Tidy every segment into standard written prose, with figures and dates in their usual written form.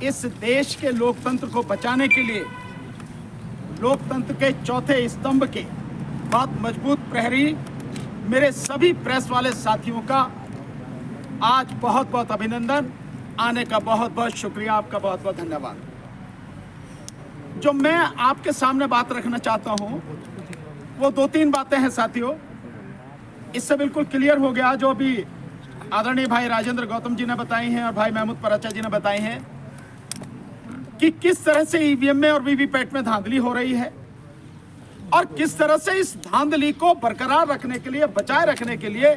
इस देश के लोकतंत्र को बचाने के लिए, लोकतंत्र के चौथे स्तंभ के बहुत मजबूत प्रहरी मेरे सभी प्रेस वाले साथियों का आज बहुत बहुत अभिनंदन, आने का बहुत बहुत शुक्रिया, आपका बहुत बहुत धन्यवाद। जो मैं आपके सामने बात रखना चाहता हूं वो 2-3 बातें हैं साथियों। इससे बिल्कुल क्लियर हो गया जो अभी आदरणीय भाई राजेंद्र गौतम जी ने बताई हैं और भाई महमूद पराचा जी ने बताई हैं कि किस तरह से ईवीएम में और वीवीपैट में धांधली हो रही है और किस तरह से इस धांधली को बरकरार रखने के लिए, बचाए रखने के लिए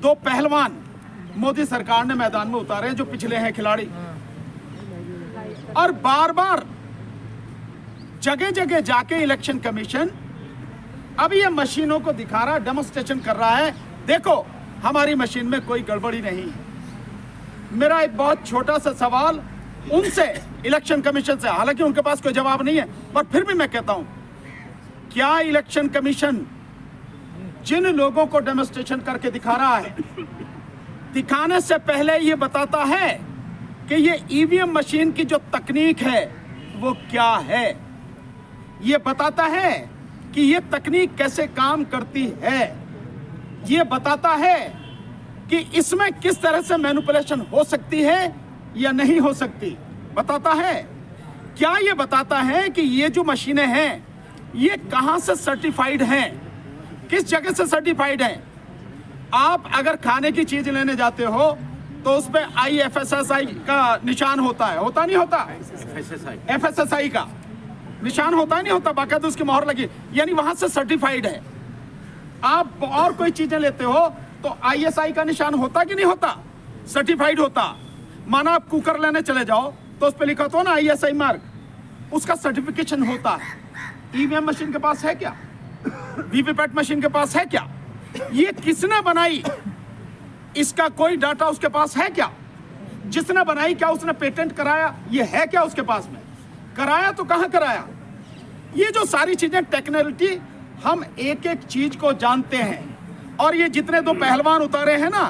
2 पहलवान मोदी सरकार ने मैदान में उतारे हैं जो पिछले हैं खिलाड़ी, और बार बार जगह जगह जाके इलेक्शन कमीशन अभी ये मशीनों को दिखा रहा, डेमोन्स्ट्रेशन कर रहा है, देखो हमारी मशीन में कोई गड़बड़ी नहीं है। मेरा एक बहुत छोटा सा सवाल उनसे, इलेक्शन कमीशन से, हालांकि उनके पास कोई जवाब नहीं है, पर फिर भी मैं कहता हूं, क्या इलेक्शन कमीशन जिन लोगों को डेमोन्स्ट्रेशन करके दिखा रहा है, दिखाने से पहले ये बताता है कि ये ईवीएम मशीन की जो तकनीक है वो क्या है? ये बताता है कि ये तकनीक कैसे काम करती है? ये बताता है कि इसमें किस तरह से मैनिपुलेशन हो सकती है या नहीं हो सकती? बताता है। क्या ये बताता है कि ये जो मशीनें हैं ये कहां से सर्टिफाइड हैं, किस जगह से सर्टिफाइड हैं? आप अगर खाने की चीज लेने जाते हो तो उस पे IFSSI का निशान होता है, होता नहीं होता? FSSI का निशान होता है नहीं होता? बाकायदा उसकी मोहर लगी, यानी वहां से सर्टिफाइड है। आप और कोई चीजें लेते हो तो ISI का निशान होता कि नहीं होता? सर्टिफाइड होता। माना आप कुकर लेने चले जाओ तो उस पर लिखा तो ना ISI मार्क, उसका सर्टिफिकेशन होता है। ईवीएम मशीन के पास है क्या? वीवीपैट मशीन के पास है क्या? ये किसने बनाई, इसका कोई डाटा उसके पास है क्या? जिसने बनाई क्या उसने पेटेंट कराया? ये है क्या उसके पास में? कराया तो कहां कराया? ये जो सारी चीजें, टेक्नोलॉजी, हम एक एक चीज को जानते हैं। और ये जितने 2 पहलवान उतारे हैं ना,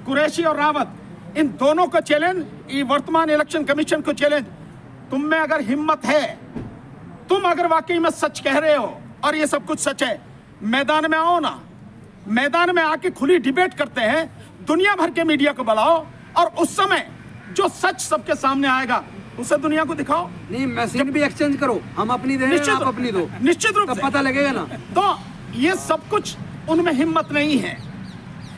कुरैशी और रावत, इन दोनों को चैलेंज, वर्तमान इलेक्शन कमीशन को चैलेंज, तुम में अगर हिम्मत है, तुम अगर वाकई में सच कह रहे हो और ये सब कुछ सच है, मैदान में आओ ना, मैदान में आके खुली डिबेट करते हैं, दुनिया भर के मीडिया को बुलाओ और उस समय जो सच सबके सामने आएगा उसे दुनिया को दिखाओ। नहीं, मशीन भी एक्सचेंज करो, हम अपनी दें, आप अपनी दो, निश्चित रूप से पता लगेगा ना। तो ये सब कुछ उनमें हिम्मत नहीं है।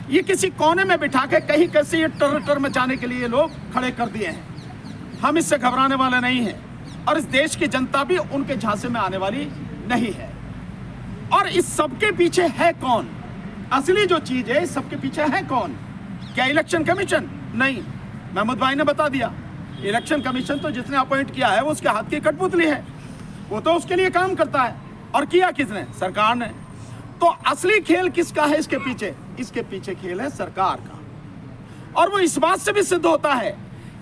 ये किसी कोने में बिठा के कहीं कैसे ये टर मचाने के लिए लोग खड़े कर दिए हैं। हम इससे घबराने वाले नहीं हैं और इस देश की जनता भी उनके झांसे में आने वाली नहीं है। और इस सबके पीछे है कौन? असली जो चीज है, इस सबके पीछे है कौन? क्या इलेक्शन कमीशन? नहीं, महमूद भाई ने बता दिया, इलेक्शन कमीशन तो जिसने अपॉइंट किया है वो उसके हाथ की कठपुतली है, वो तो उसके लिए काम करता है। और किया किसने? सरकार ने। तो असली खेल किसका है इसके पीछे? इसके पीछे खेल है सरकार का। और वो इस बात से भी सिद्ध होता है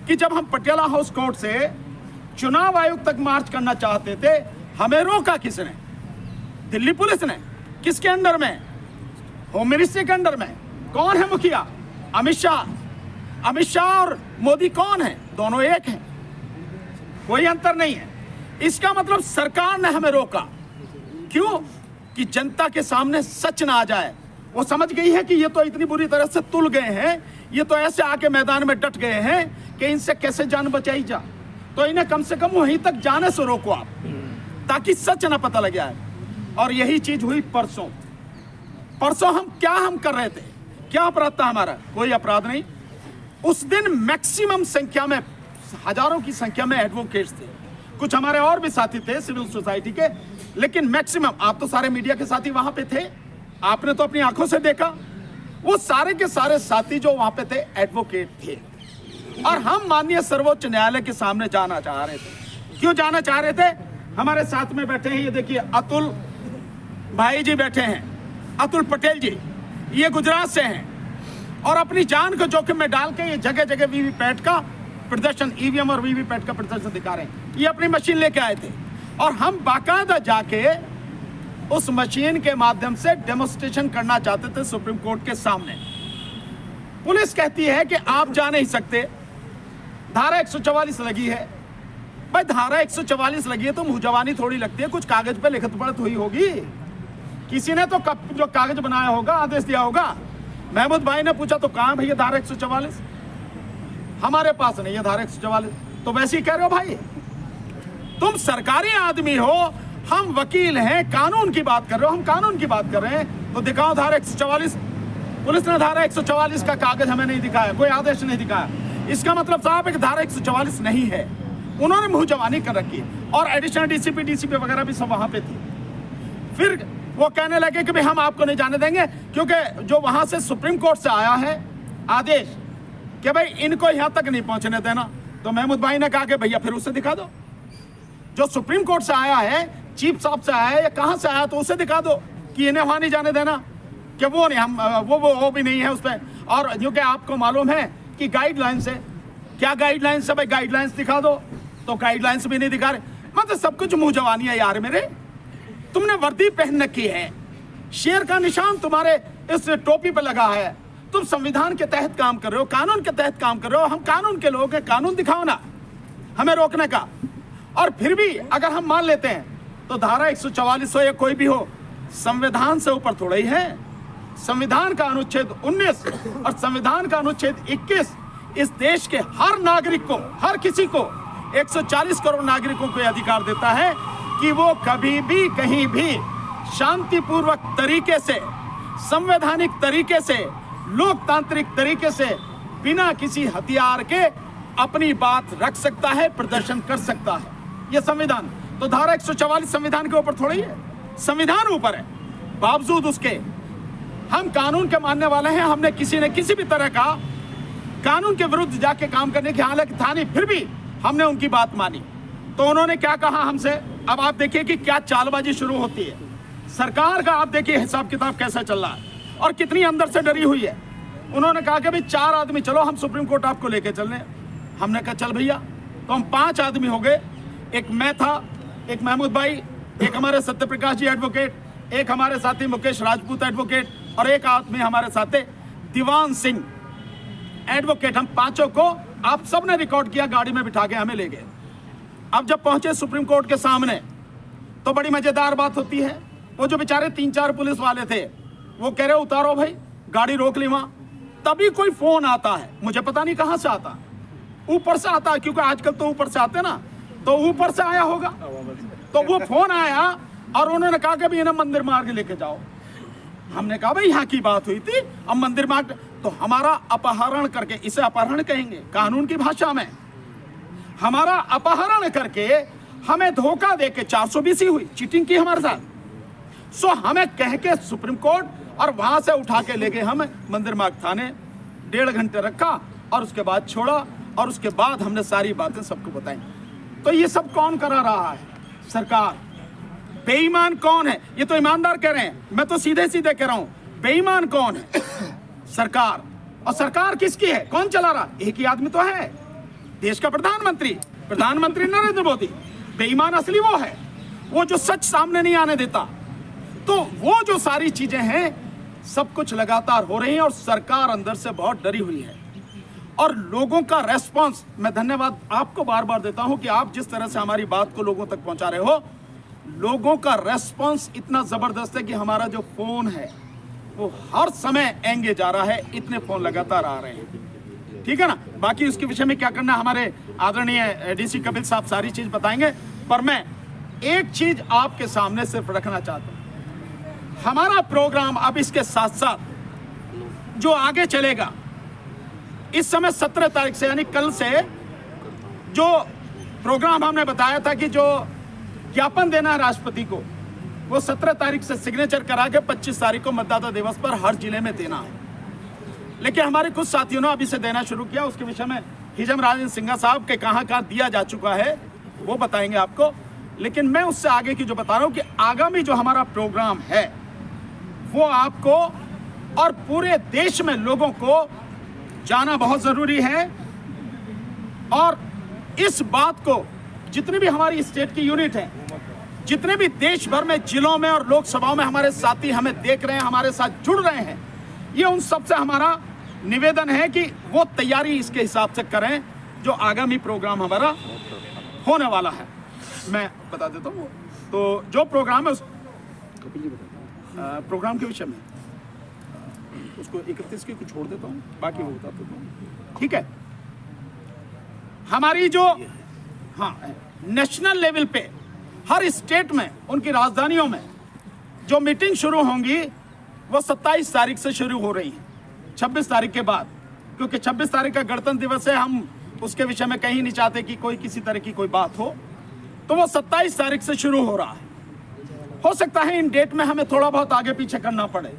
कि जब हम पटियाला हाउस कोर्ट से चुनाव आयोग तक मार्च करना चाहते थे, हमें रोका किसने? दिल्ली पुलिस ने। किसके अंडर में? होम मिनिस्ट्री के अंडर में। कौन है मुखिया? अमित शाह। अमित शाह और मोदी कौन है? दोनों एक हैं, कोई अंतर नहीं है। इसका मतलब सरकार ने हमें रोका। क्यों? कि जनता के सामने सच ना आ जाए। वो समझ गई है कि ये तो इतनी बुरी तरह से तुल गए हैं, ये तो ऐसे आके मैदान में डट गए हैं कि इनसे कैसे जान बचाई जा, तो इन्हें कम से कम वहीं तक जाने से रोको आप, ताकि सच ना पता लग जाए। और यही चीज हुई परसों। परसों हम कर रहे थे, क्या अपराध था हमारा? कोई अपराध नहीं। उस दिन मैक्सिमम संख्या में, हजारों की संख्या में एडवोकेट्स थे, कुछ हमारे और भी साथी थे सिविल सोसाइटी के, लेकिन मैक्सिमम, आप तो सारे मीडिया के साथी वहां पे थे, आपने तो अपनी आंखों से देखा, वो सारे के सारे साथी जो वहां पे थे एडवोकेट थे। और हम माननीय सर्वोच्च न्यायालय के सामने जाना चाह रहे थे। क्यों जाना चाह रहे थे? हमारे साथ में बैठे हैं, ये देखिए अतुल भाई जी बैठे हैं, अतुल पटेल जी, ये गुजरात से हैं और अपनी जान को जोखिम में डाल के ये जगह जगह वीवीपैट का प्रदर्शन, ईवीएम और वीवीपैट का प्रदर्शन दिखा रहे हैं। ये अपनी मशीन लेके आए थे और हम बाकायदा जाके उस मशीन के माध्यम से डेमोन्स्ट्रेशन करना चाहते थे सुप्रीम कोर्ट के सामने। पुलिस कहती है कि आप जा नहीं सकते, धारा 144 लगी है, भाई धारा 144 लगी है तो मुंह जवानी थोड़ी लगती है, कुछ कागज पे लिखत पढ़त हुई होगी, किसी ने तो जो कागज बनाया होगा, आदेश दिया होगा। महमूद भाई ने पूछा तो कहां भैया धारा 144? हमारे पास नहीं है धारा 144। तो वैसे ही कह रहे हो भाई, तुम सरकारी आदमी हो, हम वकील हैं, कानून की बात कर रहे हो, हम कानून की बात कर रहे हैं, तो दिखाओ धारा 144। पुलिस ने धारा 144 का कागज हमें नहीं दिखाया, कोई आदेश नहीं दिखाया। इसका मतलब साहब है कि धारा 144 नहीं है। उन्होंने मुंह जवानी कर रखी है और एडिशनल डीसीपी वगैरह भी सब वहां पे थी। फिर वो कहने लगे कि भाई हम आपको नहीं जाने देंगे, क्योंकि जो वहां से सुप्रीम कोर्ट से आया है आदेश कि भाई इनको यहां तक नहीं पहुंचने देना। तो महमूद भाई ने कहा कि भैया फिर उसे दिखा दो, जो सुप्रीम कोर्ट से आया है, चीफ साहब से आया है या कहां से आया, तो उसे दिखा दो कि इन्हें वहां नहीं जाने देना, कि वो नहीं, हम वो भी नहीं है उस पर। और क्योंकि आपको मालूम है कि गाइडलाइंस है, क्या गाइडलाइंस है भाई, गाइडलाइंस दिखा दो, तो गाइडलाइंस भी नहीं दिखा रहे। मतलब सब कुछ मुंह जवानी है यार मेरे। तुमने वर्दी पहन रखी है, शेर का निशान तुम्हारे इस टोपी पे लगा है, तुम संविधान के तहत काम कर रहे हो, कानून के तहत काम कर रहे हो। हम कानून के लोग हैं, कानून दिखाओ ना हमें रोकने का। और फिर भी अगर हम मान लेते हैं तो धारा 144 हो या कोई भी हो, संविधान से ऊपर थोड़ा ही है। संविधान का अनुच्छेद 19 और संविधान का अनुच्छेद 21 इस देश के हर नागरिक को, हर किसी को, 140 करोड़ नागरिकों को अधिकार देता है कि वो कभी भी कहीं भी शांतिपूर्वक तरीके से, संवैधानिक तरीके से, लोकतांत्रिक तरीके से, बिना किसी हथियार के अपनी बात रख सकता है, प्रदर्शन कर सकता है। यह संविधान। तो धारा 144 संविधान के ऊपर थोड़ी है, संविधान ऊपर है। बावजूद उसके हम कानून के मानने वाले हैं। हमने किसी ने किसी भी तरह का कानून के विरुद्ध जाके काम करने की हालत था नहीं, फिर भी हमने उनकी बात मानी। तो उन्होंने क्या कहा हमसे, अब आप देखिए कि क्या चालबाजी शुरू होती है सरकार का। आप देखिए हिसाब किताब कैसा चल रहा है और कितनी अंदर से डरी हुई है। उन्होंने कहा कि भाई 4 आदमी चलो, हम सुप्रीम कोर्ट आपको लेके चलने। हमने कहा चल भैया। तो हम 5 आदमी हो गए। एक मैं था, एक महमूद भाई, एक हमारे सत्यप्रकाश जी एडवोकेट, एक हमारे साथी मुकेश राजपूत एडवोकेट और एक आदमी हमारे साथ दीवान सिंह एडवोकेट। हम पांचों को आप सबने रिकॉर्ड किया, गाड़ी में बिठा के हमें ले गए। अब जब पहुंचे सुप्रीम कोर्ट के सामने तो बड़ी मजेदार बात होती है। वो जो बेचारे 3-4 पुलिस वाले थे वो कह रहे उतारो भाई, गाड़ी रोक ली वहां। तभी कोई फोन आता है, मुझे पता नहीं कहां से आता, ऊपर से आता है, क्योंकि आजकल तो ऊपर से आते ना, तो ऊपर से आया होगा। तो वो फोन आया और उन्होंने कहा कि भाई इन्हें मंदिर मार्ग लेके जाओ। हमने कहा भाई यहाँ की बात हुई थी, अब मंदिर मार्ग। तो हमारा अपहरण करके, इसे अपहरण कहेंगे कानून की भाषा में, हमारा अपहरण करके हमें धोखा देके 420 हुई, चीटिंग की हमारे साथ। सो हमें कह के सुप्रीम कोर्ट और वहां से उठा के ले गए हम मंदिर मार्ग थाने। 1.5 घंटे रखा और उसके बाद छोड़ा और उसके बाद हमने सारी बातें सबको बताई। तो ये सब कौन करा रहा है? सरकार। बेईमान कौन है? ये तो ईमानदार कह रहे हैं, मैं तो सीधे सीधे कह रहा हूं, बेईमान कौन है? सरकार। और सरकार किसकी है? कौन चला रहा? एक ही आदमी तो है, देश का प्रधानमंत्री नरेंद्र मोदी। बेईमान असली वो है, वो जो सच सामने नहीं आने देता। तो वो जो सारी चीजें हैं, सब कुछ लगातार हो रही है और सरकार अंदर से बहुत डरी हुई है। और लोगों का रेस्पॉन्स, मैं धन्यवाद आपको बार बार देता हूं कि आप जिस तरह से हमारी बात को लोगों तक पहुंचा रहे हो। लोगों का रेस्पॉन्स इतना जबरदस्त है कि हमारा जो फोन है वो हर समय एंगे जा रहा है, इतने फोन लगातार आ रहे हैं। ठीक है ना? बाकी उसके विषय में क्या करना, हमारे आदरणीय डीसी कपिल साहब सारी चीज बताएंगे। पर मैं एक चीज आपके सामने सिर्फ रखना चाहता हूं। हमारा प्रोग्राम अब इसके साथ साथ जो आगे चलेगा, इस समय 17 तारीख से यानी कल से जो प्रोग्राम हमने बताया था कि जो ज्ञापन देना है राष्ट्रपति को, वो 17 तारीख से सिग्नेचर करा के 25 तारीख को मतदाता दिवस पर हर जिले में देना है। लेकिन हमारे कुछ साथियों ने अभी से देना शुरू किया। उसके विषय में हिजम राजेंद्र सिंघा साहब के कहां दिया जा चुका है वो बताएंगे आपको। लेकिन मैं उससे आगे की जो बता रहा हूं कि आगामी जो हमारा प्रोग्राम है वो आपको और पूरे देश में लोगों को जाना बहुत जरूरी है। और इस बात को जितने भी हमारी स्टेट की यूनिट है, जितने भी देश भर में जिलों में और लोकसभाओं में हमारे साथी हमें देख रहे हैं, हमारे साथ जुड़ रहे हैं, ये उन सब से हमारा निवेदन है कि वो तैयारी इसके हिसाब से करें जो आगामी प्रोग्राम हमारा होने वाला है। मैं बता देता हूँ। तो जो प्रोग्राम है उस प्रोग्राम के विषय में उसको 31 की छोड़ देता हूँ, बाकी वो बता देता हूँ, ठीक है। हमारी जो नेशनल लेवल पे हर स्टेट में उनकी राजधानियों में जो मीटिंग शुरू होंगी वो 27 तारीख से शुरू हो रही है, 26 तारीख के बाद, क्योंकि 26 तारीख का गणतंत्र दिवस है। हम उसके विषय में कहीं नहीं चाहते कि कोई किसी तरह की कोई बात हो, तो वो 27 तारीख से शुरू हो रहा है। हो सकता है इन डेट में हमें थोड़ा बहुत आगे पीछे करना पड़े,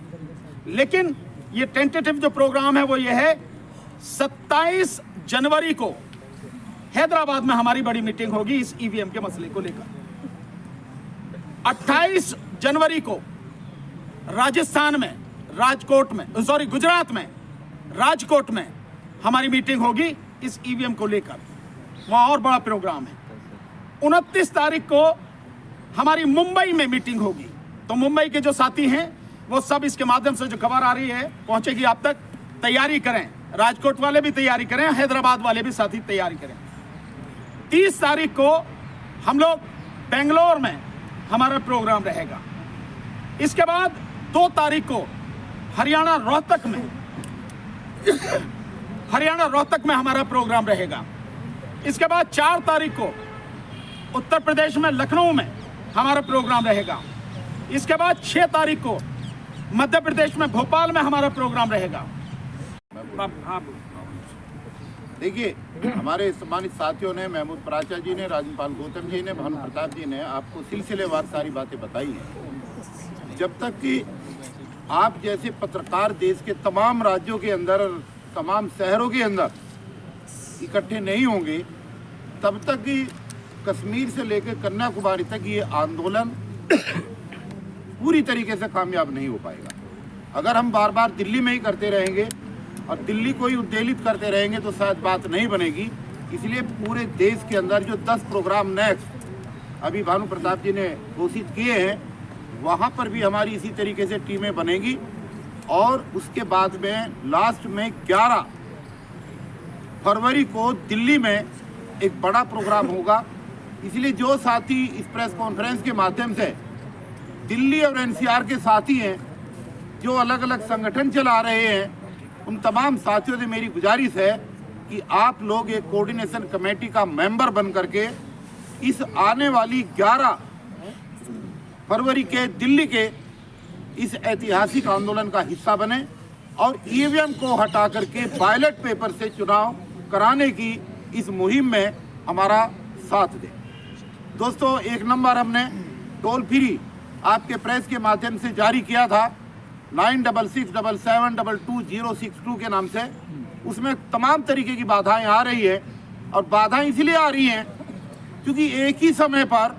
लेकिन ये टेंटेटिव जो प्रोग्राम है वो ये है 27 जनवरी को हैदराबाद में हमारी बड़ी मीटिंग होगी इस ईवीएम के मसले को लेकर। 28 जनवरी को राजस्थान में गुजरात में राजकोट में हमारी मीटिंग होगी इस ईवीएम को लेकर, वहां और बड़ा प्रोग्राम है। 29 तारीख को हमारी मुंबई में मीटिंग होगी, तो मुंबई के जो साथी हैं वो सब इसके माध्यम से जो खबर आ रही है पहुंचेगी आप तक, तैयारी करें। राजकोट वाले भी तैयारी करें, हैदराबाद वाले भी साथी तैयारी करें। 30 तारीख को हम लोग बेंगलोर में हमारा प्रोग्राम रहेगा। इसके बाद 2 तारीख को हरियाणा रोहतक में हमारा प्रोग्राम रहेगा। इसके बाद 4 तारीख को उत्तर प्रदेश में लखनऊ में हमारा प्रोग्राम रहेगा। इसके बाद 6 तारीख को मध्य प्रदेश में भोपाल में हमारा प्रोग्राम रहेगा। देखिए, हमारे सम्मानित साथियों ने, महमूद पराचा जी ने, राजपाल गौतम जी ने, भानु प्रताप जी ने आपको सिलसिलेवार सारी बातें बताई हैं। जब तक कि आप जैसे पत्रकार देश के तमाम राज्यों के अंदर, तमाम शहरों के अंदर इकट्ठे नहीं होंगे, तब तक कि कश्मीर से लेकर कन्याकुमारी तक ये आंदोलन पूरी तरीके से कामयाब नहीं हो पाएगा। अगर हम बार बार दिल्ली में ही करते रहेंगे और दिल्ली को ही उद्वेलित करते रहेंगे तो शायद बात नहीं बनेगी। इसलिए पूरे देश के अंदर जो 10 प्रोग्राम नेक्स्ट अभी भानु प्रताप जी ने घोषित किए हैं, वहाँ पर भी हमारी इसी तरीके से टीमें बनेगी। और उसके बाद में लास्ट में 11 फरवरी को दिल्ली में एक बड़ा प्रोग्राम होगा। इसलिए जो साथी इस प्रेस कॉन्फ्रेंस के माध्यम से दिल्ली और एनसीआर के साथी हैं, जो अलग अलग संगठन चला रहे हैं, उन तमाम साथियों से मेरी गुजारिश है कि आप लोग एक कोऑर्डिनेशन कमेटी का मेंबर बन करके इस आने वाली 11 फरवरी के दिल्ली के इस ऐतिहासिक आंदोलन का हिस्सा बने और ईवीएम को हटा करके बैलेट पेपर से चुनाव कराने की इस मुहिम में हमारा साथ दें। दोस्तों, 1 नंबर हमने टोल फ्री आपके प्रेस के माध्यम से जारी किया था 9667722062 के नाम से। उसमें तमाम तरीके की बाधाएं आ रही है, और बाधाएं इसलिए आ रही हैं क्योंकि एक ही समय पर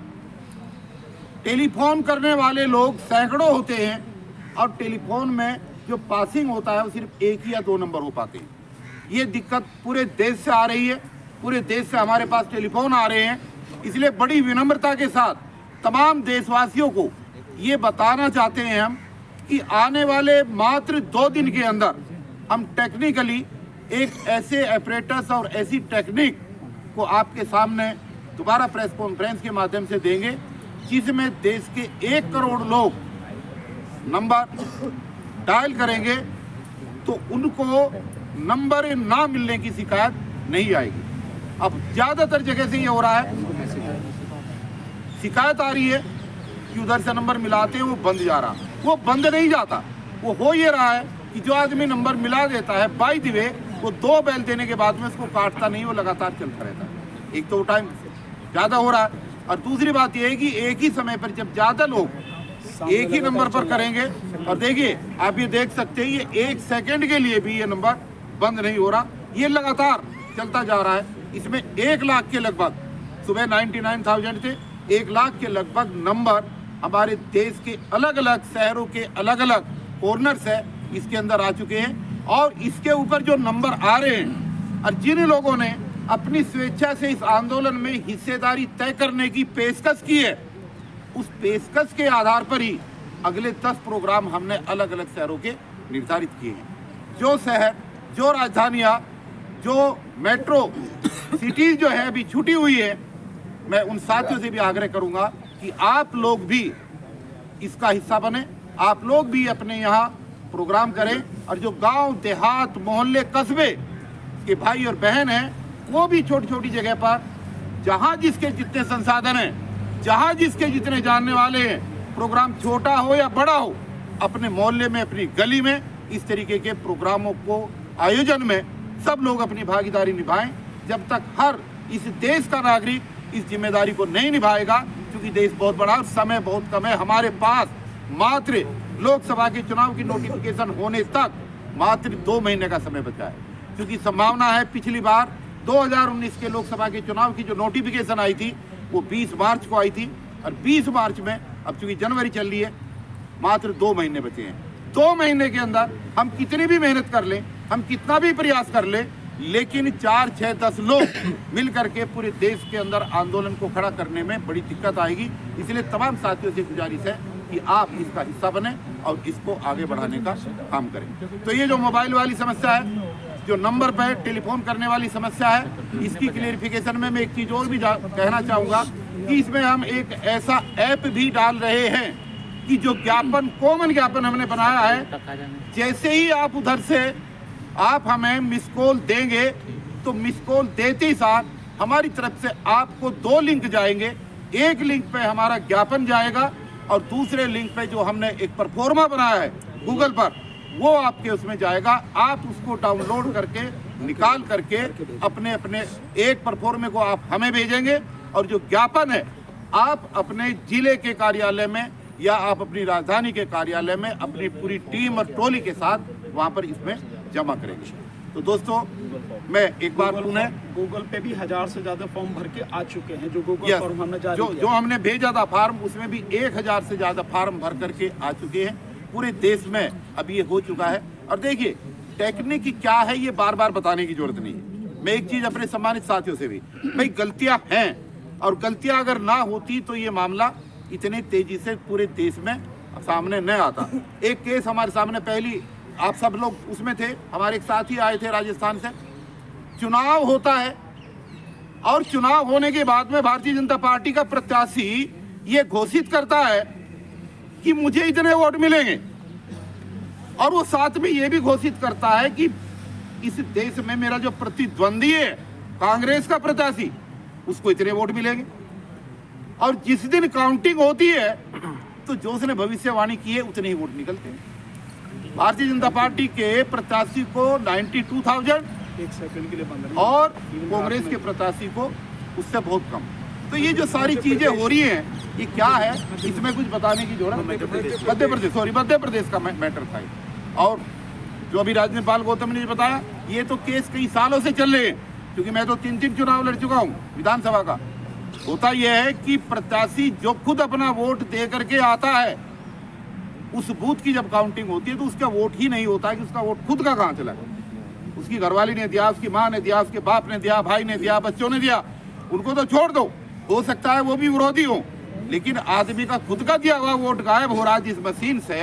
टेलीफोन करने वाले लोग सैकड़ों होते हैं और टेलीफोन में जो पासिंग होता है वो सिर्फ 1 या 2 नंबर हो पाते हैं। ये दिक्कत पूरे देश से आ रही है, पूरे देश से हमारे पास टेलीफोन आ रहे हैं। इसलिए बड़ी विनम्रता के साथ तमाम देशवासियों को ये बताना चाहते हैं हम कि आने वाले मात्र 2 दिन के अंदर हम टेक्निकली एक ऐसे ऑपरेटर्स और ऐसी टेक्निक को आपके सामने दोबारा प्रेस कॉन्फ्रेंस के माध्यम से देंगे, जिसमें देश के 1 करोड़ लोग नंबर डायल करेंगे तो उनको नंबर ना मिलने की शिकायत नहीं आएगी। अब ज़्यादातर जगह से ये हो रहा है, शिकायत आ रही है कि उधर से नंबर मिलाते हैं वो बंद जा रहा। वो बंद नहीं जाता, वो हो ये रहा है कि जो आदमी नंबर मिला देता है, बाय द वे वो 2 बैल देने के बाद में उसको काटता नहीं, वो लगातार चलता रहता है। एक तो टाइम ज़्यादा हो रहा है, और दूसरी बात यह है कि एक ही समय पर जब ज़्यादा लोग एक ही नंबर पर करेंगे, और देखिए आप ये देख सकते हैं ये 1 सेकेंड के लिए भी ये नंबर बंद नहीं हो रहा, ये लगातार चलता जा रहा है। इसमें 1 लाख के लगभग, सुबह 99,000 थे, 1 लाख के लगभग नंबर हमारे देश के अलग अलग शहरों के अलग अलग कॉर्नर से इसके अंदर आ चुके हैं। और इसके ऊपर जो नंबर आ रहे हैं, और जिन लोगों ने अपनी स्वेच्छा से इस आंदोलन में हिस्सेदारी तय करने की पेशकश की है, उस पेशकश के आधार पर ही अगले 10 प्रोग्राम हमने अलग अलग शहरों के निर्धारित किए हैं। जो शहर, जो राजधानियाँ, जो मेट्रो सिटीज जो है अभी छूटी हुई है, मैं उन साथियों से भी आग्रह करूंगा कि आप लोग भी इसका हिस्सा बने, आप लोग भी अपने यहाँ प्रोग्राम करें और जो गांव देहात मोहल्ले कस्बे के भाई और बहन हैं वो भी छोटी छोटी जगह पर जहाँ जिसके जितने संसाधन हैं, जहाँ जिसके जितने जानने वाले हैं, प्रोग्राम छोटा हो या बड़ा हो, अपने मोहल्ले में अपनी गली में इस तरीके के प्रोग्रामों को आयोजन में सब लोग अपनी भागीदारी निभाएं। जब तक हर इस देश का नागरिक इस जिम्मेदारी को नहीं निभाएगा, क्योंकि देश बहुत बड़ा और समय बहुत कम है, हमारे पास मात्र लोकसभा के चुनाव की नोटिफिकेशन होने तक मात्र 2 महीने का समय बचा है। क्योंकि संभावना है पिछली बार 2019 के लोकसभा के चुनाव की जो नोटिफिकेशन आई थी वो 20 मार्च को आई थी और 20 मार्च में, अब चूंकि जनवरी चल रही है, मात्र 2 महीने बचे हैं। 2 महीने के अंदर हम कितनी भी मेहनत कर लें, हम कितना भी प्रयास कर लें, लेकिन 4, 6, 10 लोग मिल करके पूरे देश के अंदर आंदोलन को खड़ा करने में बड़ी दिक्कत आएगी। इसलिए तमाम साथियों से गुजारिश है कि आप इसका हिस्सा बने और इसको आगे बढ़ाने का काम करें। तो ये जो मोबाइल वाली समस्या है, जो नंबर पर टेलीफोन करने वाली समस्या है, इसकी क्लियरिफिकेशन में मैं एक चीज़ और भी कहना चाहूँगा कि इसमें हम एक ऐसा ऐप भी डाल रहे हैं कि जो ज्ञापन, कॉमन ज्ञापन हमने बनाया है, जैसे ही आप उधर से आप हमें मिस कॉल देंगे तो मिस कॉल देते ही साथ हमारी तरफ से आपको 2 लिंक जाएंगे। एक लिंक पे हमारा ज्ञापन जाएगा और दूसरे लिंक पे जो हमने एक परफॉर्मा बनाया है गूगल पर, वो आपके उसमें जाएगा। आप उसको डाउनलोड करके निकाल करके अपने अपने एक परफॉर्मे को आप हमें भेजेंगे और जो ज्ञापन है आप अपने जिले के कार्यालय में या आप अपनी राजधानी के कार्यालय में अपनी पूरी टीम और टोली के साथ वहां पर इसमें जमा करेंगे। तो दोस्तों, मैं एक बार पुनः गूगल पे भी 1000 से ज्यादा फॉर्म भर के आ चुके हैं। जो गूगल फॉर्म हमने जारी जो हमने भेजा था फार्म, उसमें भी 1000 से ज्यादा फार्म भर करके आ चुके हैं। पूरे देश में अब ये हो चुका है। और देखिए, टेक्निक क्या है ये बार बार बताने की जरूरत नहीं है। मैं एक चीज अपने सम्मानित साथियों से भी, भाई गलतियां हैं और गलतियां अगर ना होती तो ये मामला इतने तेजी से पूरे देश में सामने न आता। एक केस हमारे सामने, पहली आप सब लोग उसमें थे, हमारे एक साथी आए थे राजस्थान से। चुनाव होता है और चुनाव होने के बाद में भारतीय जनता पार्टी का प्रत्याशी ये घोषित करता है कि मुझे इतने वोट मिलेंगे, और वो साथ में ये भी घोषित करता है कि इस देश में मेरा जो प्रतिद्वंदी है कांग्रेस का प्रत्याशी, उसको इतने वोट मिलेंगे। और जिस दिन काउंटिंग होती है तो जो उसने भविष्यवाणी की है उतने ही वोट निकलते हैं। भारतीय जनता पार्टी के प्रत्याशी को 92,000 एक सेकंड के लिए बंद और कांग्रेस के प्रत्याशी को उससे बहुत कम। तो ये जो सारी चीजें हो रही हैं, ये क्या है, इसमें कुछ बताने की जरूरत। मध्य प्रदेश का मैटर था। और जो अभी राज्यपाल गौतम ने बताया, ये तो केस कई सालों से चल रहे हैं, क्योंकि मैं तो 3 चुनाव लड़ चुका हूँ विधानसभा का। होता यह है कि प्रत्याशी जो खुद अपना वोट दे करके आता है, उस बूथ की जब काउंटिंग होती है तो उसका वोट ही नहीं होता है कि उसका वोट खुद का कहाँ चला। उसकी घरवाली ने दिया, उसकी माँ ने दिया, उसके बाप ने दिया, भाई ने दिया, बच्चों ने दिया, उनको तो छोड़ दो, हो सकता है वो भी विरोधी हो, लेकिन आदमी का खुद का दिया हुआ वोट गायब हो रहा है जिस मशीन से,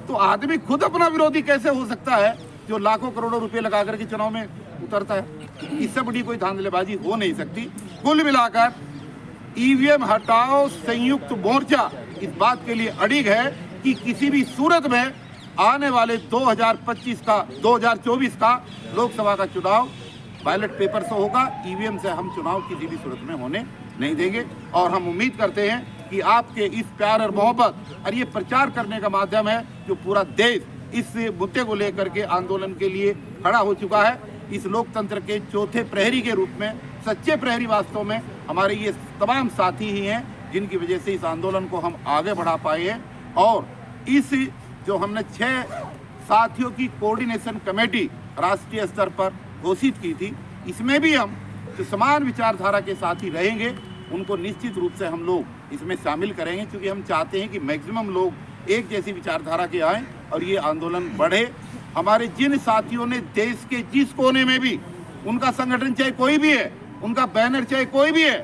तो आदमी खुद अपना विरोधी कैसे हो सकता है जो लाखों करोड़ों रुपए लगा करके चुनाव में उतरता है। इससे बड़ी कोई धांधलेबाजी हो नहीं सकती। कुल मिलाकर ईवीएम हटाओ संयुक्त मोर्चा इस बात के लिए अड़िग है कि किसी भी सूरत में आने वाले 2024 का लोकसभा का चुनाव बैलेट पेपर से होगा। ईवीएम से हम चुनाव किसी भी सूरत में होने नहीं देंगे। और हम उम्मीद करते हैं कि आपके इस प्यार और मोहब्बत और ये प्रचार करने का माध्यम है जो पूरा देश इस मुद्दे को लेकर के आंदोलन के लिए खड़ा हो चुका है। इस लोकतंत्र के चौथे प्रहरी के रूप में, सच्चे प्रहरी वास्तव में हमारे ये तमाम साथी ही हैं जिनकी वजह से इस आंदोलन को हम आगे बढ़ा पाए हैं। और इस जो हमने 6 साथियों की कोऑर्डिनेशन कमेटी राष्ट्रीय स्तर पर घोषित की थी, इसमें भी हम जो समान विचारधारा के साथी रहेंगे उनको निश्चित रूप से हम लोग इसमें शामिल करेंगे, क्योंकि हम चाहते हैं कि मैक्सिमम लोग एक जैसी विचारधारा के आएँ और ये आंदोलन बढ़े। हमारे जिन साथियों ने देश के जिस कोने में भी, उनका संगठन चाहे कोई भी है, उनका बैनर चाहे कोई भी है,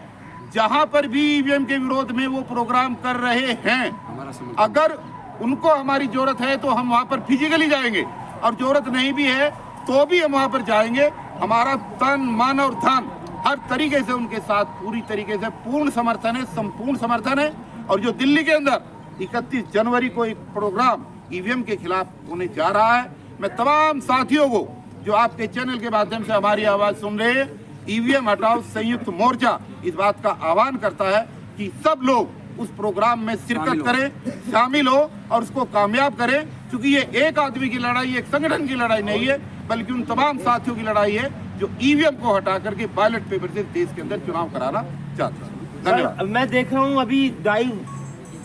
जहां पर भी ईवीएम के विरोध में वो प्रोग्राम कर रहे हैं, अगर उनको हमारी जरूरत है तो हम वहां पर फिजिकली जाएंगे, और जरूरत नहीं भी है तो भी हम वहां पर जाएंगे। हमारा तन मन और धन हर तरीके से उनके साथ पूरी तरीके से पूर्ण समर्थन है, संपूर्ण समर्थन है। और जो दिल्ली के अंदर 31 जनवरी को एक प्रोग्राम ईवीएम के खिलाफ होने जा रहा है, मैं तमाम साथियों को जो आपके चैनल के माध्यम से हमारी आवाज सुन रहे हैं, ईवीएम हटाओ संयुक्त मोर्चा इस बात का आह्वान करता है कि सब लोग उस प्रोग्राम में शिरकत करें, शामिल हो और उसको कामयाब करें, क्योंकि ये एक आदमी की लड़ाई, एक संगठन की लड़ाई नहीं है, बल्कि उन तमाम साथियों की लड़ाई है जो ईवीएम को हटा करके बैलेट पेपर से देश के अंदर चुनाव कराना चाहते हैं। धन्यवाद। मैं देख रहा हूँ अभी लाइव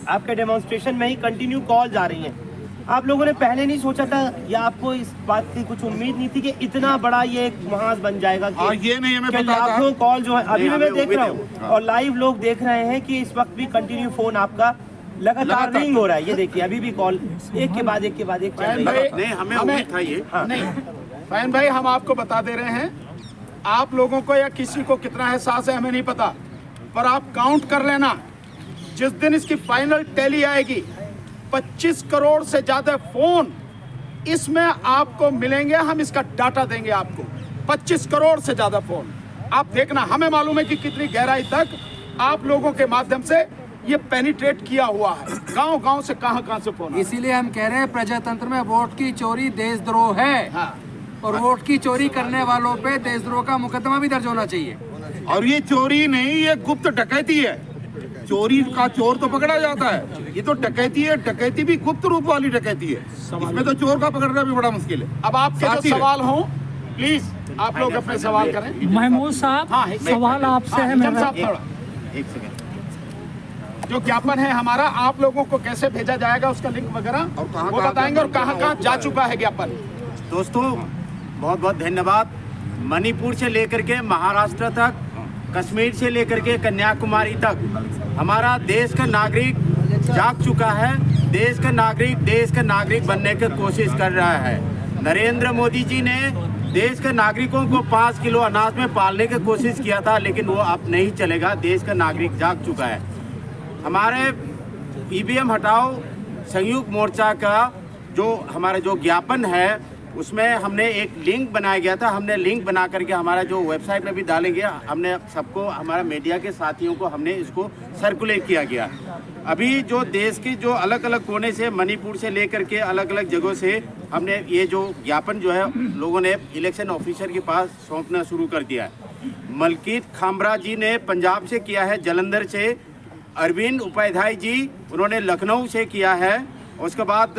आपके डेमोन्स्ट्रेशन में ही कंटिन्यू कॉल आ रही हैं। आप लोगों ने पहले नहीं सोचा था या आपको इस बात की कुछ उम्मीद नहीं थी कि इतना बड़ा ये एक महाज बन जाएगा कि ये नहीं हमें कि पता था। लाखों कॉल जो है अभी भी मैं देख रहा हूँ और लाइव लोग देख रहे हैं कि इस वक्त भी कंटिन्यू फोन आपका लगातार रिंग हो रहा है। ये देखिए अभी भी कॉल एक के बाद एक के बाद एक चल रही है। नहीं, हमें उम्मीद था ये। नहीं फैन भाई, हम आपको बता दे रहे हैं, आप लोगों को या किसी को कितना एहसास है हमें नहीं पता, पर आप काउंट कर लेना, जिस दिन इसकी फाइनल टैली आएगी 25 करोड़ से ज्यादा फोन इसमें आपको मिलेंगे। हम इसका डाटा देंगे आपको, 25 करोड़ से ज्यादा फोन। आप देखना, हमें मालूम है कि कितनी गहराई तक आप लोगों के माध्यम से ये पेनिट्रेट किया हुआ है, गांव-गांव से कहां से फोन। इसीलिए हम कह रहे हैं प्रजातंत्र में वोट की चोरी देशद्रोह है। हाँ। और वोट की चोरी करने वालों पे देशद्रोह का मुकदमा भी दर्ज होना चाहिए। और ये चोरी नहीं, ये गुप्त डकैती है। चोरी का चोर तो पकड़ा जाता है, ये तो डकैती है। डकैती भी गुप्त रूप वाली डकैती है, इसमें तो चोर का पकड़ना भी बड़ा मुश्किल है। अब आपके जो सवाल हो, प्लीज आप लोग अपने सवाल करें। महमूद साहब, हाँ, सवाल आपसे है मेरा। साहब थोड़ा एक सेकंड। जो ज्ञापन है हमारा, आप लोगों को कैसे भेजा जाएगा, उसका लिंक वगैरह और कहाँ वो बताएंगे, और कहाँ जा चुका है ज्ञापन। दोस्तों बहुत बहुत धन्यवाद। मणिपुर से लेकर के महाराष्ट्र तक, कश्मीर से लेकर के कन्याकुमारी तक हमारा देश का नागरिक जाग चुका है। देश का नागरिक बनने की कोशिश कर रहा है। नरेंद्र मोदी जी ने देश के नागरिकों को 5 किलो अनाज में पालने की कोशिश किया था, लेकिन वो अब नहीं चलेगा। देश का नागरिक जाग चुका है। हमारे ईवीएम हटाओ संयुक्त मोर्चा का हमारा जो ज्ञापन है, उसमें हमने एक लिंक बनाया गया था। हमने लिंक बना करके हमारा जो वेबसाइट में भी डालेंगे, हमने सबको, हमारा मीडिया के साथियों को हमने इसको सर्कुलेट किया गया। अभी जो देश के जो अलग अलग कोने से, मणिपुर से लेकर के अलग अलग जगहों से हमने ये जो ज्ञापन जो है लोगों ने इलेक्शन ऑफिसर के पास सौंपना शुरू कर दिया है। मलकीत खामरा जी ने पंजाब से किया है, जलंधर से। अरविंद उपाध्याय जी उन्होंने लखनऊ से किया है। उसके बाद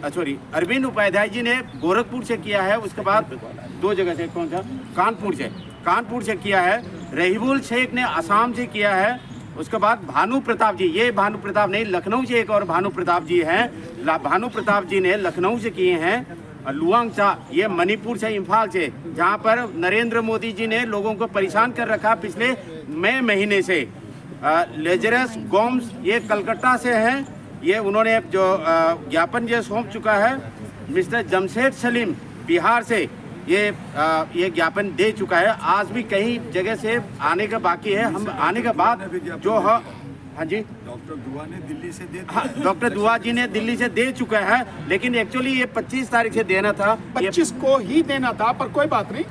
अरविंद उपाध्याय जी ने गोरखपुर से किया है। उसके बाद 2 जगह से, कौन सा, कानपुर से किया है। रहीबुल शेख ने असम से किया है। उसके बाद भानु प्रताप जी, ये भानु प्रताप नहीं, लखनऊ से एक और भानु प्रताप जी हैं। भानु प्रताप जी ने लखनऊ से किए हैं। लुआंग चा, ये मणिपुर से, इम्फाल से, जहाँ पर नरेंद्र मोदी जी ने लोगों को परेशान कर रखा पिछले मई महीने से। लेजरस गोम्स, ये कलकत्ता से हैं। ये उन्होंने जो ज्ञापन ये सौंप चुका है। मिस्टर जमशेद सलीम बिहार से ये ज्ञापन दे चुका है। आज भी कई जगह से आने का बाकी है। हम आने के बाद जो है, हाँ जी, डॉक्टर दुआ ने दिल्ली से दे, हाँ, डॉक्टर दुआ जी ने दिल्ली से दे चुका है, लेकिन एक्चुअली ये 25 तारीख से देना था। 25 को ही देना था, पर कोई बात नहीं,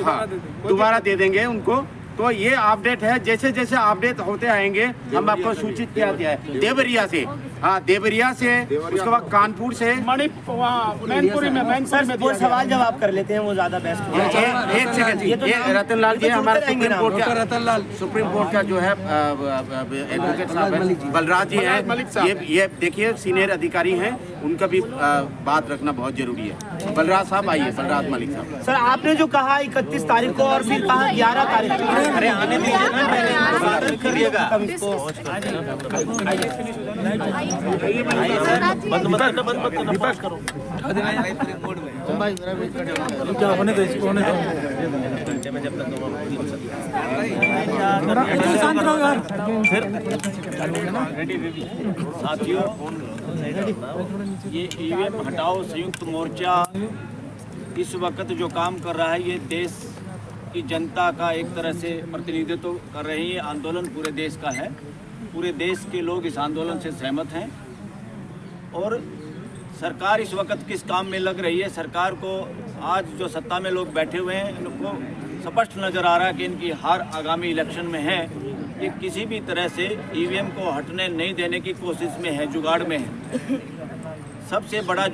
हाँ, दोबारा दे देंगे उनको। तो ये अपडेट है, जैसे जैसे अपडेट होते आएंगे हम आपको सूचित किया गया है। देवरिया से, हाँ, देवरिया से, उसके बाद कानपुर से, मैनपुरी में वो सवाल जवाब कर लेते हैं, वो ज्यादा बेस्ट होगा। एक सेकंड, ये रतनलाल जी हमारे सुप्रीम कोर्ट का जो है एडवोकेट साहब है, बलराज जी हैं। ये देखिए सीनियर अधिकारी हैं, उनका भी बात रखना बहुत जरूरी है। बलराज साहब आइए, बलराज मलिक साहब। सर, आपने जो कहा 31 तारीख को और फिर कहा 11 तारीख को, अरे आने करिएगा। साथियों, ये ईवीएम हटाओ संयुक्त मोर्चा इस वक्त जो काम कर रहा है, ये देश की जनता का एक तरह से प्रतिनिधित्व कर रही है। आंदोलन पूरे देश का है, पूरे देश के लोग इस आंदोलन से सहमत हैं। और सरकार इस वक्त किस काम में लग रही है, सरकार को आज जो सत्ता में लोग बैठे हुए हैं, उनको स्पष्ट नज़र आ रहा है कि इनकी हार आगामी इलेक्शन में है। ये किसी भी तरह से ईवीएम को हटने नहीं देने की कोशिश में है, जुगाड़ में है। सबसे बड़ा